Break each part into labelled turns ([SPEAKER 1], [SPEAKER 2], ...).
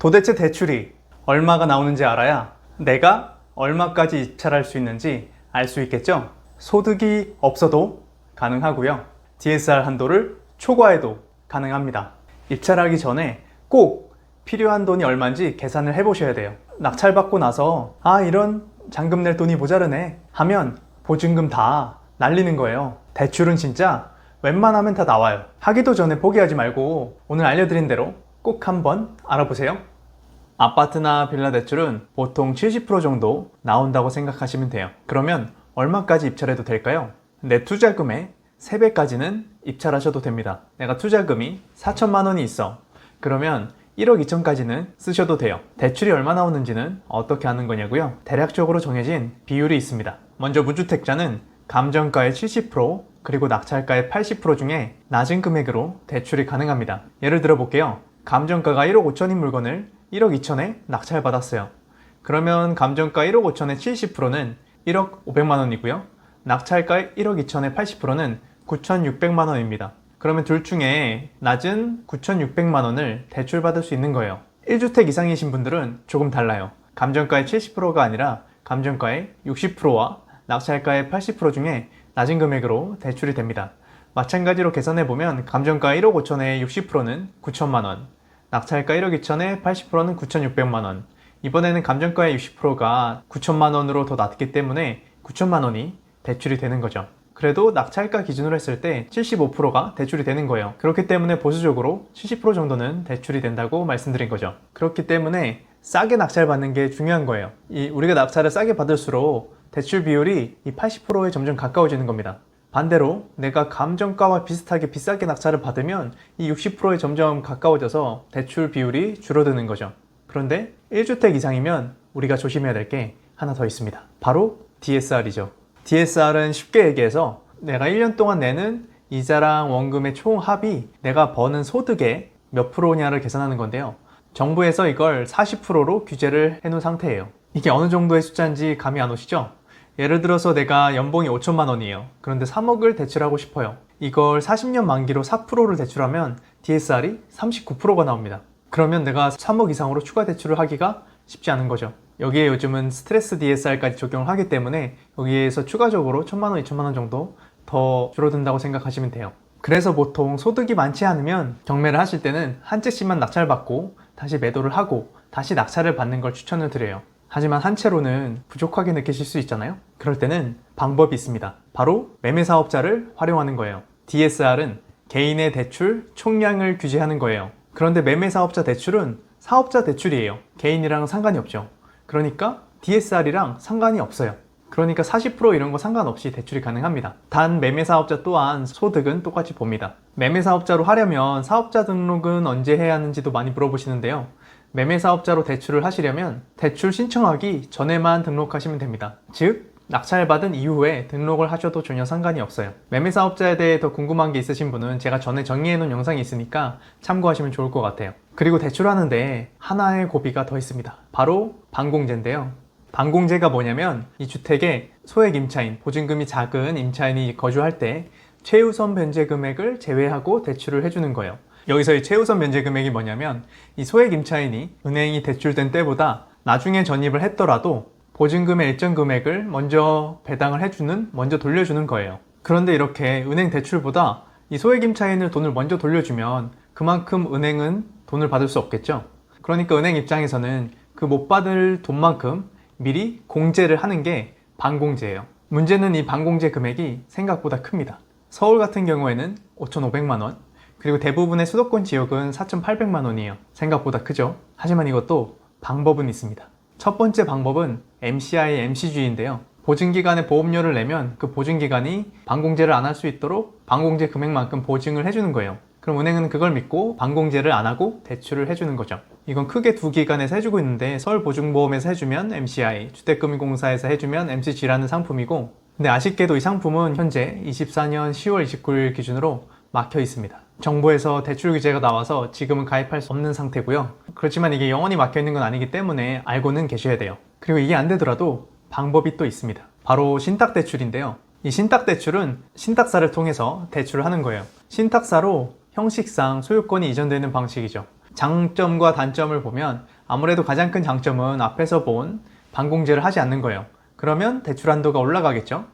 [SPEAKER 1] 도대체 대출이 얼마가 나오는지 알아야 내가 얼마까지 입찰할 수 있는지 알 수 있겠죠? 소득이 없어도 가능하고요. DSR 한도를 초과해도 가능합니다. 입찰하기 전에 꼭 필요한 돈이 얼마인지 계산을 해보셔야 돼요. 낙찰받고 나서 이런 잔금 낼 돈이 모자르네 하면 보증금 다 날리는 거예요. 대출은 진짜 웬만하면 다 나와요. 하기도 전에 포기하지 말고 오늘 알려드린 대로 꼭 한번 알아보세요. 아파트나 빌라 대출은 보통 70% 정도 나온다고 생각하시면 돼요. 그러면 얼마까지 입찰해도 될까요? 내 투자금의 3배까지는 입찰하셔도 됩니다. 내가 투자금이 4천만 원이 있어. 그러면 1억 2천까지는 쓰셔도 돼요. 대출이 얼마 나오는지는 어떻게 하는 거냐고요? 대략적으로 정해진 비율이 있습니다. 먼저 무주택자는 감정가의 70% 그리고 낙찰가의 80% 중에 낮은 금액으로 대출이 가능합니다. 예를 들어 볼게요. 감정가가 1억 5천인 물건을 1억 2천에 낙찰받았어요. 그러면 감정가 1억 5천의 70%는 1억 5백만 원이고요. 낙찰가 1억 2천의 80%는 9,600만 원입니다. 그러면 둘 중에 낮은 9,600만 원을 대출받을 수 있는 거예요. 1주택 이상이신 분들은 조금 달라요. 감정가의 70%가 아니라 감정가의 60%와 낙찰가의 80% 중에 낮은 금액으로 대출이 됩니다. 마찬가지로 계산해보면 감정가 1억 5천의 60%는 9천만 원, 낙찰가 1억 2천의 80%는 9,600만 원. 이번에는 감정가의 60%가 9천만 원으로 더 낮기 때문에 9천만 원이 대출이 되는 거죠. 그래도 낙찰가 기준으로 했을 때 75%가 대출이 되는 거예요. 그렇기 때문에 보수적으로 70% 정도는 대출이 된다고 말씀드린 거죠. 그렇기 때문에 싸게 낙찰받는 게 중요한 거예요. 우리가 낙찰을 싸게 받을수록 대출 비율이 이 80%에 점점 가까워지는 겁니다. 반대로 내가 감정가와 비슷하게 비싸게 낙찰을 받으면 이 60%에 점점 가까워져서 대출 비율이 줄어드는 거죠. 그런데 1주택 이상이면 우리가 조심해야 될 게 하나 더 있습니다. 바로 DSR이죠. DSR은 쉽게 얘기해서 내가 1년 동안 내는 이자랑 원금의 총 합이 내가 버는 소득의 몇 프로냐를 계산하는 건데요. 정부에서 이걸 40%로 규제를 해놓은 상태예요. 이게 어느 정도의 숫자인지 감이 안 오시죠? 예를 들어서 내가 연봉이 5천만 원이에요. 그런데 3억을 대출하고 싶어요. 이걸 40년 만기로 4%를 대출하면 DSR이 39%가 나옵니다. 그러면 내가 3억 이상으로 추가 대출을 하기가 쉽지 않은 거죠. 여기에 요즘은 스트레스 DSR까지 적용을 하기 때문에 여기에서 추가적으로 1천만 원, 2천만 원 정도 더 줄어든다고 생각하시면 돼요. 그래서 보통 소득이 많지 않으면 경매를 하실 때는 한 채씩만 낙찰받고 다시 매도를 하고 다시 낙찰을 받는 걸 추천을 드려요. 하지만 한 채로는 부족하게 느끼실 수 있잖아요. 그럴 때는 방법이 있습니다. 바로 매매사업자를 활용하는 거예요. DSR은 개인의 대출 총량을 규제하는 거예요. 그런데 매매사업자 대출은 사업자 대출이에요. 개인이랑 상관이 없죠. 그러니까 DSR이랑 상관이 없어요. 그러니까 40% 이런 거 상관없이 대출이 가능합니다. 단 매매사업자 또한 소득은 똑같이 봅니다. 매매사업자로 하려면 사업자 등록은 언제 해야 하는지도 많이 물어보시는데요. 매매사업자로 대출을 하시려면 대출 신청하기 전에만 등록하시면 됩니다. 즉 낙찰받은 이후에 등록을 하셔도 전혀 상관이 없어요. 매매사업자에 대해 더 궁금한 게 있으신 분은 제가 전에 정리해 놓은 영상이 있으니까 참고하시면 좋을 것 같아요. 그리고 대출하는데 하나의 고비가 더 있습니다. 바로 반공제인데요. 반공제가 뭐냐면 이 주택에 소액 임차인, 보증금이 작은 임차인이 거주할 때 최우선 변제 금액을 제외하고 대출을 해주는 거예요. 여기서의 최우선 변제 금액이 뭐냐면 이 소액 임차인이 은행이 대출된 때보다 나중에 전입을 했더라도 보증금의 일정 금액을 먼저 배당을 해주는, 먼저 돌려주는 거예요. 그런데 이렇게 은행 대출보다 이 소액 임차인을 돈을 먼저 돌려주면 그만큼 은행은 돈을 받을 수 없겠죠. 그러니까 은행 입장에서는 그 못 받을 돈만큼 미리 공제를 하는 게 반공제예요. 문제는 이 반공제 금액이 생각보다 큽니다. 서울 같은 경우에는 5,500만 원, 그리고 대부분의 수도권 지역은 4,800만 원이에요. 생각보다 크죠? 하지만 이것도 방법은 있습니다. 첫 번째 방법은 MCI, MCG인데요. 보증기간에 보험료를 내면 그 보증기간이 반공제를 안 할 수 있도록 반공제 금액만큼 보증을 해주는 거예요. 그럼 은행은 그걸 믿고 반공제를 안 하고 대출을 해주는 거죠. 이건 크게 두 기관에서 해주고 있는데 서울보증보험에서 해주면 MCI, 주택금융공사에서 해주면 MCG라는 상품이고, 근데 아쉽게도 이 상품은 현재 24년 10월 29일 기준으로 막혀 있습니다. 정부에서 대출 규제가 나와서 지금은 가입할 수 없는 상태고요. 그렇지만 이게 영원히 막혀 있는 건 아니기 때문에 알고는 계셔야 돼요. 그리고 이게 안 되더라도 방법이 또 있습니다. 바로 신탁대출인데요. 이 신탁대출은 신탁사를 통해서 대출을 하는 거예요. 신탁사로 형식상 소유권이 이전되는 방식이죠. 장점과 단점을 보면 아무래도 가장 큰 장점은 앞에서 본 반공제를 하지 않는 거예요. 그러면 대출 한도가 올라가겠죠.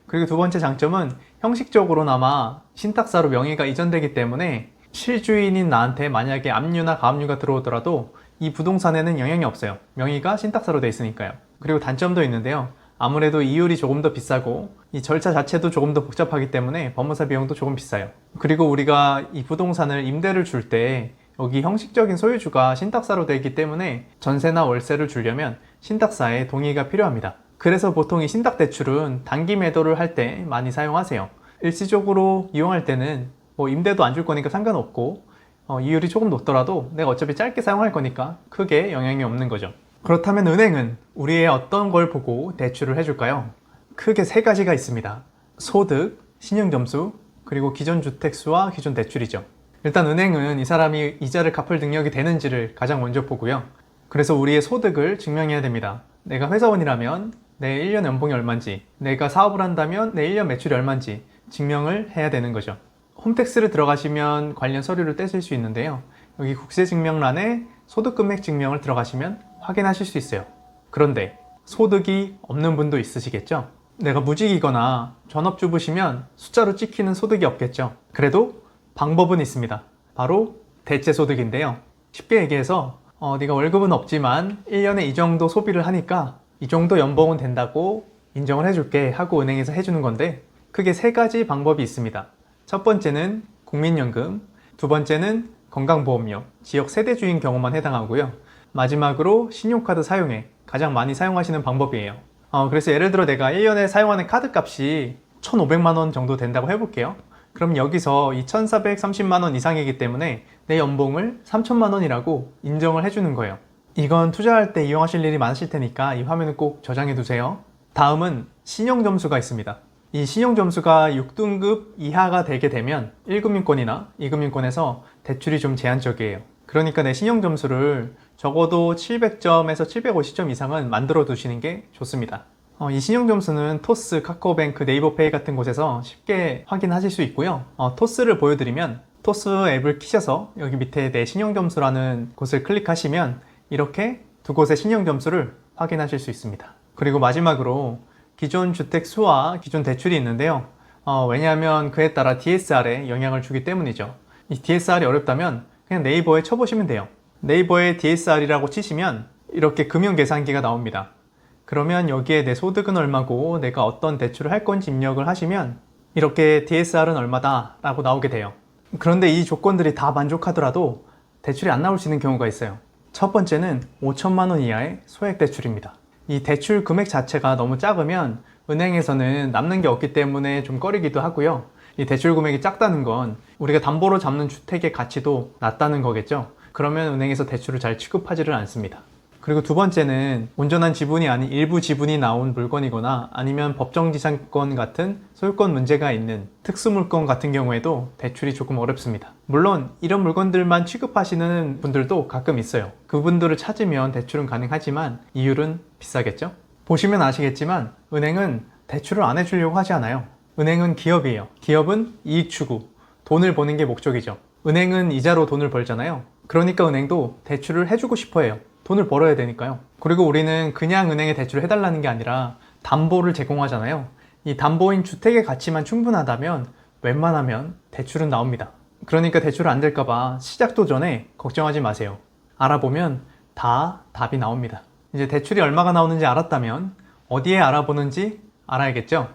[SPEAKER 1] 그리고 두 번째 장점은 형식적으로나마 신탁사로 명의가 이전되기 때문에 실주인인 나한테 만약에 압류나 가압류가 들어오더라도 이 부동산에는 영향이 없어요. 명의가 신탁사로 돼 있으니까요. 그리고 단점도 있는데요. 아무래도 이율이 조금 더 비싸고 이 절차 자체도 조금 더 복잡하기 때문에 법무사 비용도 조금 비싸요. 그리고 우리가 이 부동산을 임대를 줄 때 여기 형식적인 소유주가 신탁사로 되어 있기 때문에 전세나 월세를 주려면 신탁사의 동의가 필요합니다. 그래서 보통 이 신탁대출은 단기 매도를 할 때 많이 사용하세요. 일시적으로 이용할 때는 뭐 임대도 안 줄 거니까 상관없고 이율이 조금 높더라도 내가 어차피 짧게 사용할 거니까 크게 영향이 없는 거죠. 그렇다면 은행은 우리의 어떤 걸 보고 대출을 해줄까요? 크게 세 가지가 있습니다. 소득, 신용점수, 그리고 기존 주택수와 기존 대출이죠. 일단 은행은 이 사람이 이자를 갚을 능력이 되는지를 가장 먼저 보고요. 그래서 우리의 소득을 증명해야 됩니다. 내가 회사원이라면 내 1년 연봉이 얼마인지, 내가 사업을 한다면 내 1년 매출이 얼마인지 증명을 해야 되는 거죠. 홈택스를 들어가시면 관련 서류를 떼실 수 있는데요. 여기 국세증명란에 소득금액 증명을 들어가시면 확인하실 수 있어요. 그런데 소득이 없는 분도 있으시겠죠? 내가 무직이거나 전업주부시면 숫자로 찍히는 소득이 없겠죠? 그래도 방법은 있습니다. 바로 대체소득인데요. 쉽게 얘기해서 네가 월급은 없지만 1년에 이 정도 소비를 하니까 이 정도 연봉은 된다고 인정을 해줄게 하고 은행에서 해주는 건데 크게 세 가지 방법이 있습니다. 첫 번째는 국민연금, 두 번째는 건강보험료, 지역 세대주인 경우만 해당하고요. 마지막으로 신용카드 사용액, 가장 많이 사용하시는 방법이에요. 그래서 예를 들어 내가 1년에 사용하는 카드 값이 1,500만 원 정도 된다고 해볼게요. 그럼 여기서 이 1,430만 원 이상이기 때문에 내 연봉을 3,000만 원이라고 인정을 해주는 거예요. 이건 투자할 때 이용하실 일이 많으실 테니까 이 화면을 꼭 저장해 두세요. 다음은 신용점수가 있습니다. 이 신용점수가 6등급 이하가 되게 되면 1금융권이나 2금융권에서 대출이 좀 제한적이에요. 그러니까 내 신용점수를 적어도 700점에서 750점 이상은 만들어 두시는 게 좋습니다. 이 신용점수는 토스, 카카오뱅크, 네이버페이 같은 곳에서 쉽게 확인하실 수 있고요. 토스를 보여드리면 토스 앱을 키셔서 여기 밑에 내 신용점수라는 곳을 클릭하시면 이렇게 두 곳의 신용점수를 확인하실 수 있습니다. 그리고 마지막으로 기존 주택 수와 기존 대출이 있는데요. 왜냐하면 그에 따라 DSR에 영향을 주기 때문이죠. 이 DSR이 어렵다면 그냥 네이버에 쳐보시면 돼요. 네이버에 DSR이라고 치시면 이렇게 금융계산기가 나옵니다. 그러면 여기에 내 소득은 얼마고 내가 어떤 대출을 할 건지 입력을 하시면 이렇게 DSR은 얼마다 라고 나오게 돼요. 그런데 이 조건들이 다 만족하더라도 대출이 안 나올 수 있는 경우가 있어요. 첫 번째는 5천만 원 이하의 소액 대출입니다. 이 대출 금액 자체가 너무 작으면 은행에서는 남는 게 없기 때문에 좀 꺼리기도 하고요. 이 대출 금액이 작다는 건 우리가 담보로 잡는 주택의 가치도 낮다는 거겠죠. 그러면 은행에서 대출을 잘 취급하지를 않습니다. 그리고 두 번째는 온전한 지분이 아닌 일부 지분이 나온 물건이거나 아니면 법정지상권 같은 소유권 문제가 있는 특수물건 같은 경우에도 대출이 조금 어렵습니다. 물론 이런 물건들만 취급하시는 분들도 가끔 있어요. 그분들을 찾으면 대출은 가능하지만 이율은 비싸겠죠? 보시면 아시겠지만 은행은 대출을 안 해주려고 하지 않아요. 은행은 기업이에요. 기업은 이익 추구, 돈을 버는 게 목적이죠. 은행은 이자로 돈을 벌잖아요. 그러니까 은행도 대출을 해주고 싶어 해요. 돈을 벌어야 되니까요. 그리고 우리는 그냥 은행에 대출을 해달라는 게 아니라 담보를 제공하잖아요. 이 담보인 주택의 가치만 충분하다면 웬만하면 대출은 나옵니다. 그러니까 대출을 안 될까봐 시작도 전에 걱정하지 마세요. 알아보면 다 답이 나옵니다. 이제 대출이 얼마가 나오는지 알았다면 어디에 알아보는지 알아야겠죠?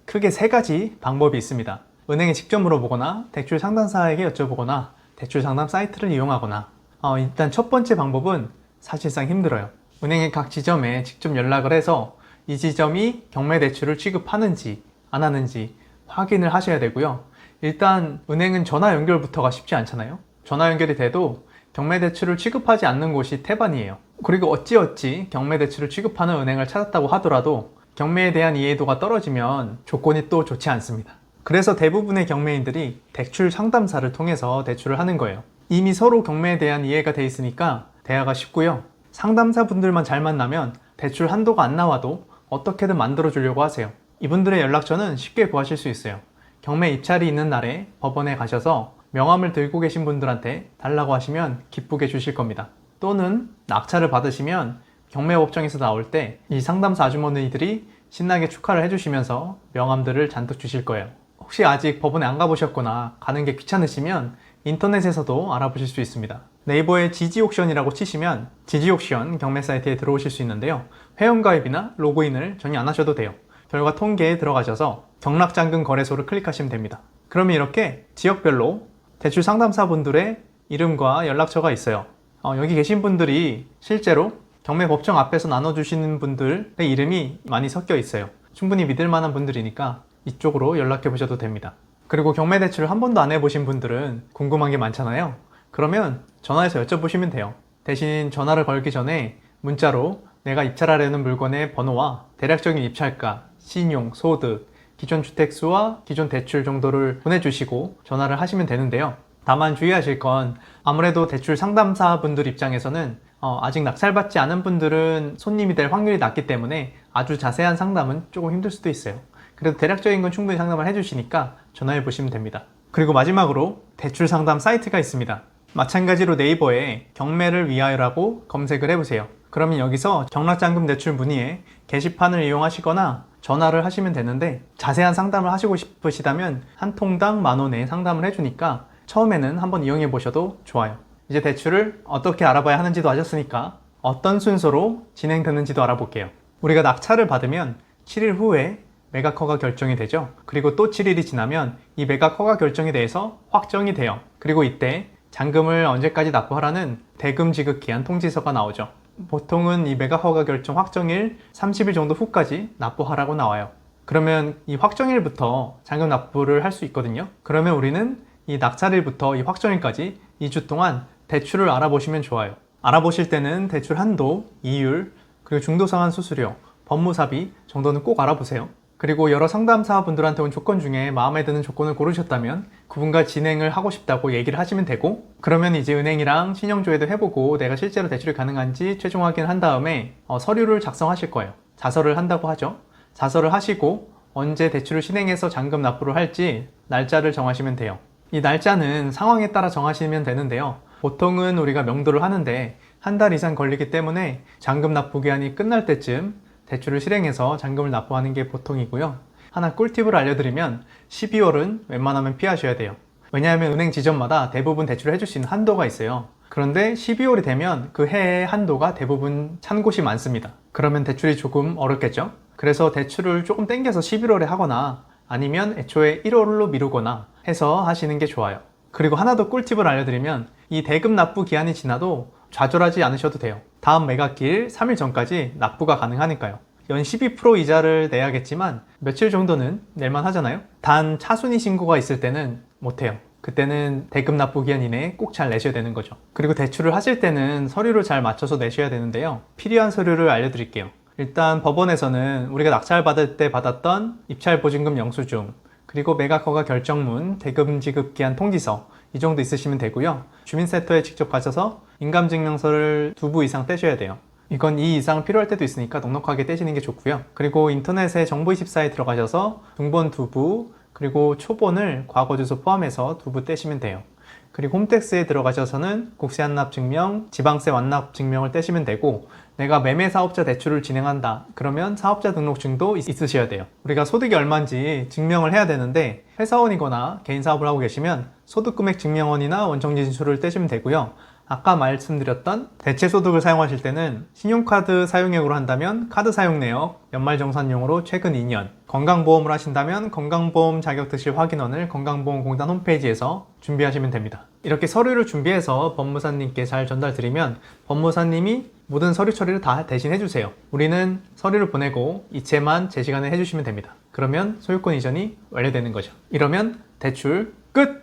[SPEAKER 1] 크게 세 가지 방법이 있습니다. 은행에 직접 물어보거나 대출 상담사에게 여쭤보거나 대출 상담 사이트를 이용하거나 일단 첫 번째 방법은 사실상 힘들어요. 은행의 각 지점에 직접 연락을 해서 이 지점이 경매 대출을 취급하는지 안 하는지 확인을 하셔야 되고요. 일단 은행은 전화 연결부터가 쉽지 않잖아요. 전화 연결이 돼도 경매 대출을 취급하지 않는 곳이 태반이에요. 그리고 어찌어찌 경매 대출을 취급하는 은행을 찾았다고 하더라도 경매에 대한 이해도가 떨어지면 조건이 또 좋지 않습니다. 그래서 대부분의 경매인들이 대출 상담사를 통해서 대출을 하는 거예요. 이미 서로 경매에 대한 이해가 돼 있으니까 대화가 쉽고요. 상담사분들만 잘 만나면 대출 한도가 안 나와도 어떻게든 만들어 주려고 하세요. 이분들의 연락처는 쉽게 구하실 수 있어요. 경매 입찰이 있는 날에 법원에 가셔서 명함을 들고 계신 분들한테 달라고 하시면 기쁘게 주실 겁니다. 또는 낙찰을 받으시면 경매법정에서 나올 때 이 상담사 아주머니들이 신나게 축하를 해주시면서 명함들을 잔뜩 주실 거예요. 혹시 아직 법원에 안 가보셨거나 가는 게 귀찮으시면 인터넷에서도 알아보실 수 있습니다. 네이버에 지지옥션이라고 치시면 지지옥션 경매 사이트에 들어오실 수 있는데요. 회원가입이나 로그인을 전혀 안 하셔도 돼요. 결과 통계에 들어가셔서 경락잔금 거래소를 클릭하시면 됩니다. 그러면 이렇게 지역별로 대출 상담사분들의 이름과 연락처가 있어요. 여기 계신 분들이 실제로 경매 법정 앞에서 나눠주시는 분들의 이름이 많이 섞여 있어요. 충분히 믿을 만한 분들이니까 이쪽으로 연락해 보셔도 됩니다. 그리고 경매 대출을 한 번도 안 해보신 분들은 궁금한 게 많잖아요. 그러면 전화해서 여쭤보시면 돼요. 대신 전화를 걸기 전에 문자로 내가 입찰하려는 물건의 번호와 대략적인 입찰가, 신용, 소득, 기존 주택수와 기존 대출 정도를 보내주시고 전화를 하시면 되는데요. 다만 주의하실 건 아무래도 대출 상담사 분들 입장에서는 아직 낙찰받지 않은 분들은 손님이 될 확률이 낮기 때문에 아주 자세한 상담은 조금 힘들 수도 있어요. 그래도 대략적인 건 충분히 상담을 해주시니까 전화해 보시면 됩니다. 그리고 마지막으로 대출 상담 사이트가 있습니다. 마찬가지로 네이버에 경매를 위하여라고 검색을 해보세요. 그러면 여기서 경락잔금 대출 문의에 게시판을 이용하시거나 전화를 하시면 되는데 자세한 상담을 하시고 싶으시다면 한 통당 10,000원에 상담을 해주니까 처음에는 한번 이용해 보셔도 좋아요. 이제 대출을 어떻게 알아봐야 하는지도 아셨으니까 어떤 순서로 진행되는지도 알아볼게요. 우리가 낙찰을 받으면 7일 후에 매각 허가 결정이 되죠. 그리고 또 7일이 지나면 이 매각 허가 결정에 대해서 확정이 돼요. 그리고 이때 잔금을 언제까지 납부하라는 대금 지급 기한 통지서가 나오죠. 보통은 이 매각 허가 결정 확정일 30일 정도 후까지 납부하라고 나와요. 그러면 이 확정일부터 잔금 납부를 할 수 있거든요. 그러면 우리는 이 낙찰일부터 이 확정일까지 2주 동안 대출을 알아보시면 좋아요. 알아보실 때는 대출 한도, 이율, 그리고 중도 상환 수수료, 법무사비 정도는 꼭 알아보세요. 그리고 여러 상담사분들한테 온 조건 중에 마음에 드는 조건을 고르셨다면 그분과 진행을 하고 싶다고 얘기를 하시면 되고, 그러면 이제 은행이랑 신용조회도 해보고 내가 실제로 대출이 가능한지 최종 확인한 다음에 서류를 작성하실 거예요. 자서를 한다고 하죠. 자서를 하시고 언제 대출을 실행해서 잔금 납부를 할지 날짜를 정하시면 돼요. 이 날짜는 상황에 따라 정하시면 되는데요. 보통은 우리가 명도를 하는데 한 달 이상 걸리기 때문에 잔금 납부 기한이 끝날 때쯤 대출을 실행해서 잔금을 납부하는 게 보통이고요. 하나 꿀팁을 알려드리면 12월은 웬만하면 피하셔야 돼요. 왜냐하면 은행 지점마다 대부분 대출을 해줄 수 있는 한도가 있어요. 그런데 12월이 되면 그 해의 한도가 대부분 찬 곳이 많습니다. 그러면 대출이 조금 어렵겠죠? 그래서 대출을 조금 땡겨서 11월에 하거나 아니면 애초에 1월로 미루거나 해서 하시는 게 좋아요. 그리고 하나 더 꿀팁을 알려드리면 이 대금 납부 기한이 지나도 좌절하지 않으셔도 돼요. 다음 매각일 3일 전까지 납부가 가능하니까요. 연 12% 이자를 내야겠지만 며칠 정도는 낼만 하잖아요. 단 차순위 신고가 있을 때는 못해요. 그때는 대금 납부 기한 이내에 꼭 잘 내셔야 되는 거죠. 그리고 대출을 하실 때는 서류를 잘 맞춰서 내셔야 되는데요. 필요한 서류를 알려드릴게요. 일단 법원에서는 우리가 낙찰받을 때 받았던 입찰보증금 영수증, 그리고 매각허가 결정문, 대금 지급 기한 통지서 이 정도 있으시면 되고요. 주민센터에 직접 가셔서 인감증명서를 2부 이상 떼셔야 돼요. 이건 2 이상 필요할 때도 있으니까 넉넉하게 떼시는 게 좋고요. 그리고 인터넷에 정보24에 들어가셔서 중본 2부, 그리고 초본을 과거주소 포함해서 2부 떼시면 돼요. 그리고 홈택스에 들어가셔서는 국세한납증명, 지방세 완납증명을 떼시면 되고, 내가 매매사업자 대출을 진행한다 그러면 사업자 등록증도 있으셔야 돼요. 우리가 소득이 얼마인지 증명을 해야 되는데 회사원이거나 개인 사업을 하고 계시면 소득금액 증명원이나 원청진수를 떼시면 되고요. 아까 말씀드렸던 대체소득을 사용하실 때는 신용카드 사용액으로 한다면 카드 사용내역, 연말정산용으로 최근 2년, 건강보험을 하신다면 건강보험 자격득실 확인원을 건강보험공단 홈페이지에서 준비하시면 됩니다. 이렇게 서류를 준비해서 법무사님께 잘 전달드리면 법무사님이 모든 서류 처리를 다 대신 해주세요. 우리는 서류를 보내고 이체만 제 시간에 해주시면 됩니다. 그러면 소유권 이전이 완료되는 거죠. 이러면 대출 끝!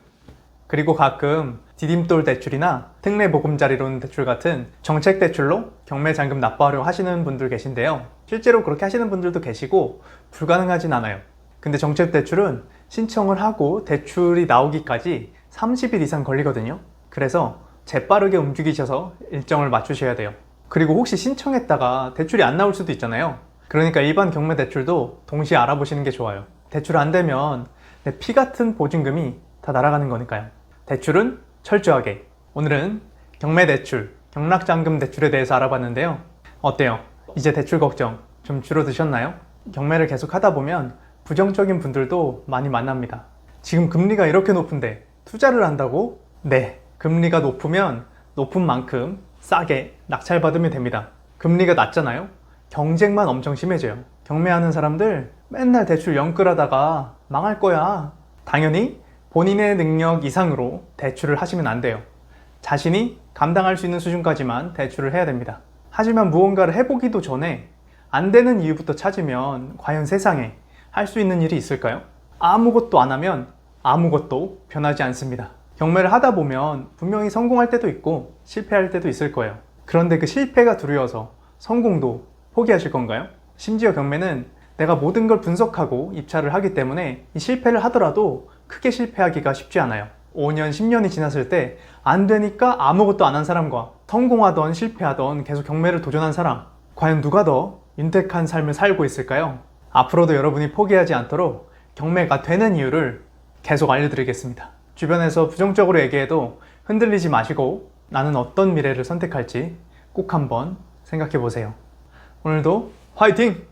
[SPEAKER 1] 그리고 가끔 디딤돌 대출이나 특례보금자리론 대출 같은 정책 대출로 경매 잔금 납부하려고 하시는 분들 계신데요. 실제로 그렇게 하시는 분들도 계시고 불가능하진 않아요. 근데 정책 대출은 신청을 하고 대출이 나오기까지 30일 이상 걸리거든요. 그래서 재빠르게 움직이셔서 일정을 맞추셔야 돼요. 그리고 혹시 신청했다가 대출이 안 나올 수도 있잖아요. 그러니까 일반 경매 대출도 동시에 알아보시는 게 좋아요. 대출 안 되면 내 피 같은 보증금이 다 날아가는 거니까요. 대출은 철저하게. 오늘은 경매 대출, 경락잔금 대출에 대해서 알아봤는데요. 어때요? 이제 대출 걱정 좀 줄어드셨나요? 경매를 계속 하다 보면 부정적인 분들도 많이 만납니다. 지금 금리가 이렇게 높은데 투자를 한다고? 네, 금리가 높으면 높은 만큼 싸게 낙찰받으면 됩니다. 금리가 낮잖아요? 경쟁만 엄청 심해져요. 경매하는 사람들 맨날 대출 영끌하다가 망할 거야. 당연히 본인의 능력 이상으로 대출을 하시면 안 돼요. 자신이 감당할 수 있는 수준까지만 대출을 해야 됩니다. 하지만 무언가를 해보기도 전에 안 되는 이유부터 찾으면 과연 세상에 할 수 있는 일이 있을까요? 아무것도 안 하면 아무것도 변하지 않습니다. 경매를 하다 보면 분명히 성공할 때도 있고 실패할 때도 있을 거예요. 그런데 그 실패가 두려워서 성공도 포기하실 건가요? 심지어 경매는 내가 모든 걸 분석하고 입찰을 하기 때문에 이 실패를 하더라도 크게 실패하기가 쉽지 않아요. 5년, 10년이 지났을 때 안 되니까 아무것도 안 한 사람과 성공하던 실패하던 계속 경매를 도전한 사람, 과연 누가 더 윤택한 삶을 살고 있을까요? 앞으로도 여러분이 포기하지 않도록 경매가 되는 이유를 계속 알려드리겠습니다. 주변에서 부정적으로 얘기해도 흔들리지 마시고 나는 어떤 미래를 선택할지 꼭 한번 생각해 보세요. 오늘도 화이팅!